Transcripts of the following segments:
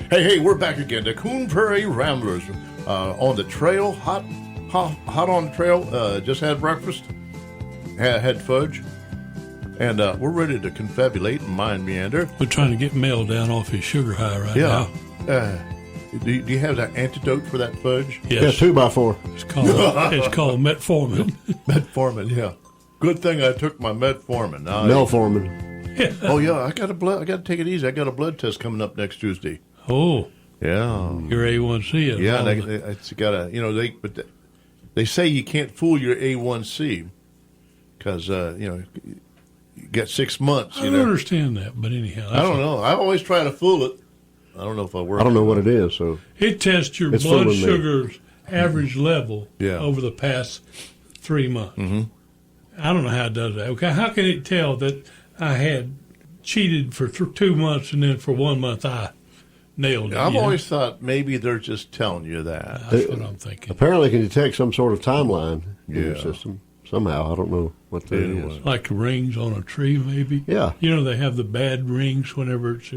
Hey, we're back again. The Coon Prairie Ramblers on the trail, hot on the trail. Just had breakfast, had fudge, and we're ready to confabulate and mind meander. We're trying to get Mel down off his sugar high right now. Do you have that antidote for that fudge? Yes. Yeah, 2x4. It's called metformin. Metformin, yeah. Good thing I took my metformin. Melformin. Yeah. Oh yeah, I got to take it easy. I got a blood test coming up next Tuesday. Oh, Yeah. your A1C. Yeah, it's got to, they say you can't fool your A1C because, you get 6 months. I don't understand that, but anyhow. I don't know. I always try to fool it. I don't know if I work. I don't know what it is, so. It tests your It's blood fooling me. sugar's average level Yeah. over the past 3 months. Mm-hmm. I don't know how it does that. Okay, how can it tell that I had cheated for 2 months and then for 1 month I nailed it? I've always thought maybe they're just telling you that. That's what I'm thinking. Apparently, it can detect some sort of timeline in your Yeah. system. Somehow, I don't know what that Anyway. is. Like the rings on a tree, maybe. Yeah. You know, they have the bad rings whenever it's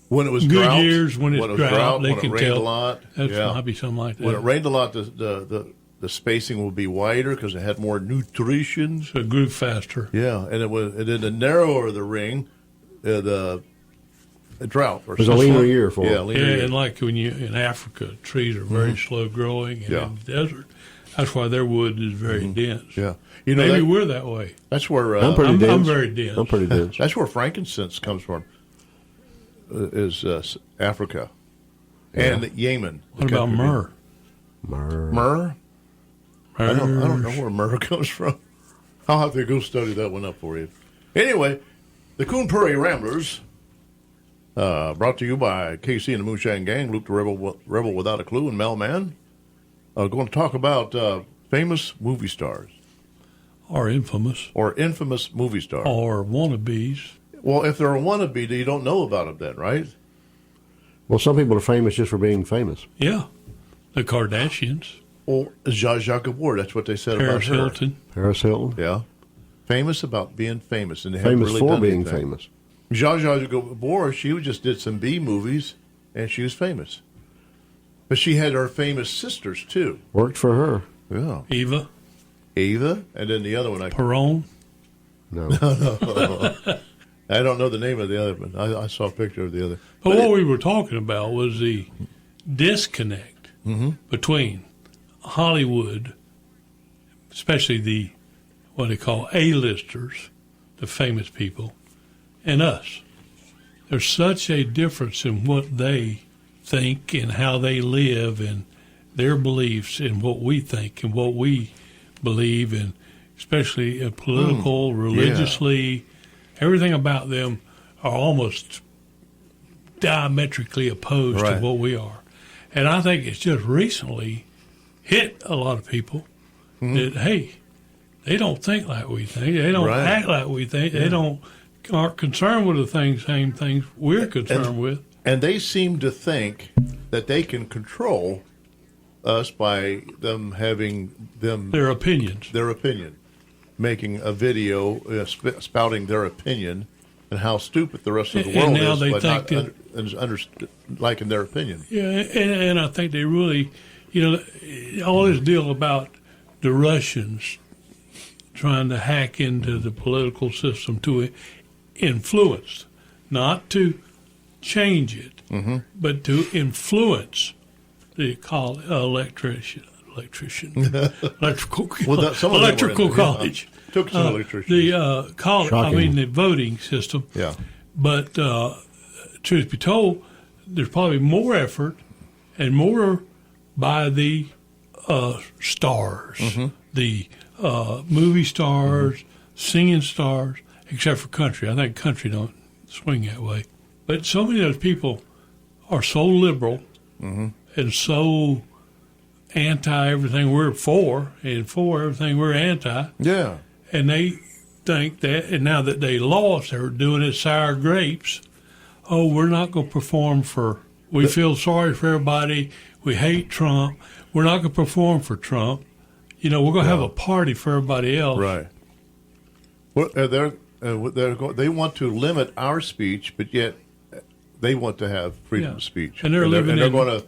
When it was good drought, years. When it's it was drought, they when can it rained tell. a lot. That Yeah. might be something like that. When it rained a lot, the spacing will be wider because it had more nutrition. So it grew faster. Yeah, and then the narrower the ring, the drought. Or It was a something. leaner year for Yeah, it. leaner Yeah, year. and like when you in Africa, trees are very slow growing, and Yeah. in the desert, that's why their wood is very dense. Yeah, Maybe we're that way. that's where I'm pretty I'm dense. very dense. I'm pretty dense. that's where frankincense comes from. Is Africa and Yemen. the What about country. myrrh? Myrrh. Myrrh? I don't know where myrrh comes from. I'll have to go study that one up for you. Anyway, the Coon Prairie Ramblers, brought to you by KC and the Moonshine Gang, Luke the Rebel Without a Clue, and Mel Man. Going to talk about famous movie stars Or infamous, or infamous movie stars. or wannabes. Well, if they're a wannabe, you don't know about them then, right? Well, some people are famous just for being famous. Yeah, the Kardashians, Or Zsa Zsa Gabor, that's what they said Paris about her. Hilton. Paris Hilton. Yeah. Famous about being famous. And they haven't Famous really for done being anything. famous. Zsa Zsa Gabor, she just did some B movies, and she was famous. But she had her famous sisters, too. Worked for her. Yeah. Eva Ava, and then the other one. Perón. No. I don't know the name of the other one. I saw a picture of the other. But what we were talking about was the disconnect between Hollywood, especially the what they call A-listers, the famous people, and us. There's such a difference in what they think and how they live and their beliefs and what we think and what we believe, and especially political, religiously, everything about them are almost diametrically opposed Right. to what we are. And I think it's just recently hit a lot of people that, hey, they don't think like we think. They don't Right. act like we think. They aren't concerned with the same things we're concerned with. And they seem to think that they can control us by them having Their opinions. their opinion, making a video spouting their opinion and how stupid the rest of the And world now is, they but think not liking their opinion. Yeah, and I think they really, all this deal about the Russians trying to hack into the political system to influence, not to change it, but to influence the electrical Well, some of them were in electrical there, yeah. college. Took some electricians. The college, Shocking. the voting system. Yeah. But truth be told, there's probably more effort and more by the stars, the movie stars, singing stars, except for country. I think country don't swing that way. But so many of those people are so liberal and so anti everything we're for and for everything we're anti. Yeah. And they think that, and now that they lost, they're doing it sour grapes. Oh, we're not going to perform we feel sorry for everybody. We hate Trump. We're not going to perform for Trump. We're going to have a party for everybody else. Right. Well, they want to limit our speech, but yet they want to have freedom Yeah. of speech, And they're living they're in- going to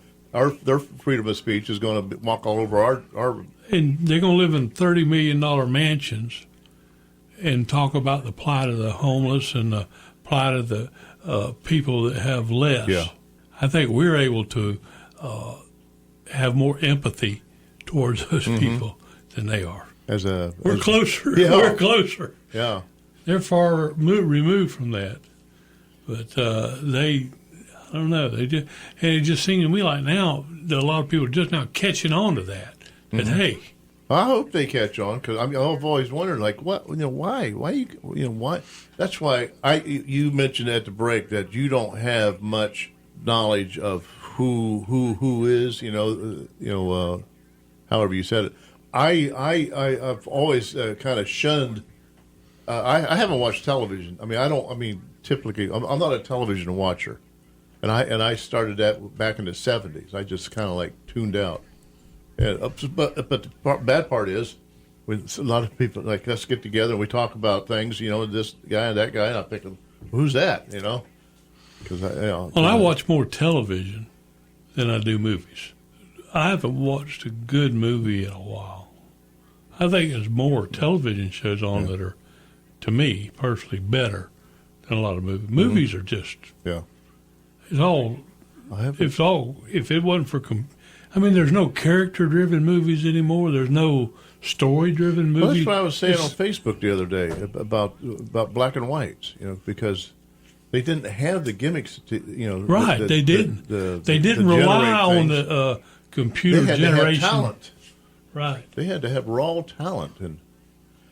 their freedom of speech is going to walk all over our. And they're going to live in $30 million mansions and talk about the plight of the homeless and the plight of the people that have less. Yeah. I think we're able to have more empathy towards those people than they are. We're closer. Yeah. We're closer. Yeah. They're far removed from that. But I don't know. And it just seems to me like now that a lot of people are just now catching on to that. That, hey, I hope they catch on because I've always wondered, like, what, why, why? That's why you mentioned at the break that you don't have much knowledge of who is, however you said it. I've always kind of shunned. I haven't watched television. Typically, I'm not a television watcher, and I started that back in the '70s. I just kind of like tuned out. But the bad part is, when a lot of people like us get together and we talk about things, this guy and that guy, and I'm thinking, who's that? Because I watch more television than I do movies. I haven't watched a good movie in a while. I think there's more television shows on that are, to me personally, better than a lot of movies. Movies are just it's all. If it wasn't for there's no character-driven movies anymore. There's no story-driven movies. Well, that's what I was saying on Facebook the other day about black and whites. Because they didn't have the gimmicks. Right? They didn't. They didn't rely on the computer they had generation. To have talent. Right. They had to have raw talent, and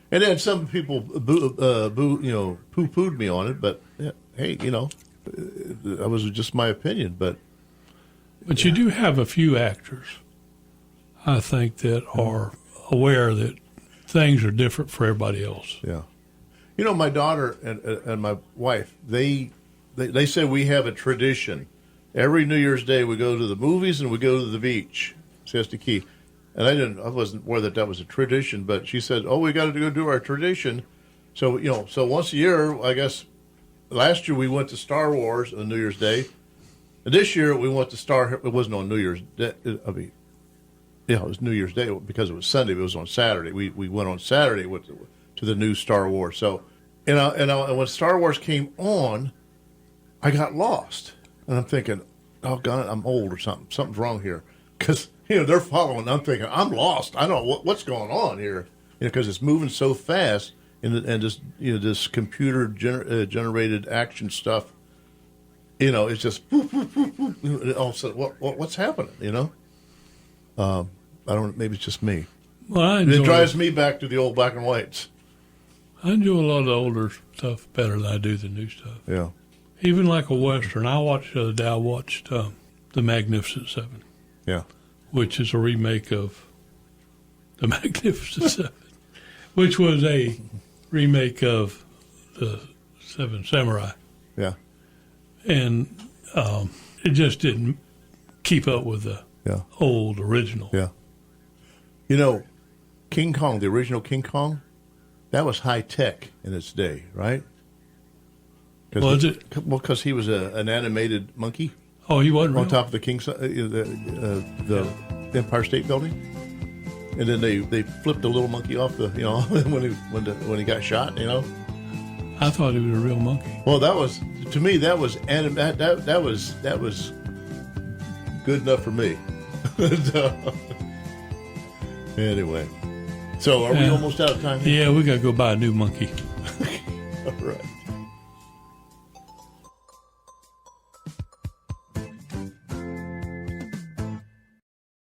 then some people poo-pooed me on it. But hey, that was just my opinion. But you do have a few actors, I think, that are aware that things are different for everybody else. Yeah. My daughter and my wife, they say we have a tradition. Every New Year's Day we go to the movies and we go to the beach, Siesta Key. And I wasn't aware that was a tradition, but she said, we got to go do our tradition. So, so once a year, I guess, last year we went to Star Wars on New Year's Day. And this year we went to it wasn't on New Year's Day. It was New Year's Day because it was Sunday. But it was on Saturday. We went on Saturday to the new Star Wars. So, and when Star Wars came on, I got lost. And I'm thinking, oh, God, I'm old or something. Something's wrong here. Because, they're following. I'm thinking, I'm lost. I don't know what's going on here. Because it's moving so fast. And this, this computer generated action stuff, it's just, boop, boop, boop, boop. All of a sudden, what's happening, I don't, maybe it's just me. Well, It drives me back to the old black and whites. I enjoy a lot of the older stuff better than I do the new stuff. Yeah. Even like a Western. The other day I watched The Magnificent Seven. Yeah. Which is a remake of The Magnificent Seven, which was a remake of The Seven Samurai. Yeah. And it just didn't keep up with the old original. Yeah. King Kong, the original King Kong, that was high tech in its day, right? Was it? Well, because he was an animated monkey. Oh, he wasn't on real? top of the the Empire State Building, and then they flipped the little monkey off the when he got shot. I thought he was a real monkey. Well, that was to me that was good enough for me. Anyway, so are we almost out of time? Yeah, we got to go buy a new monkey. All right.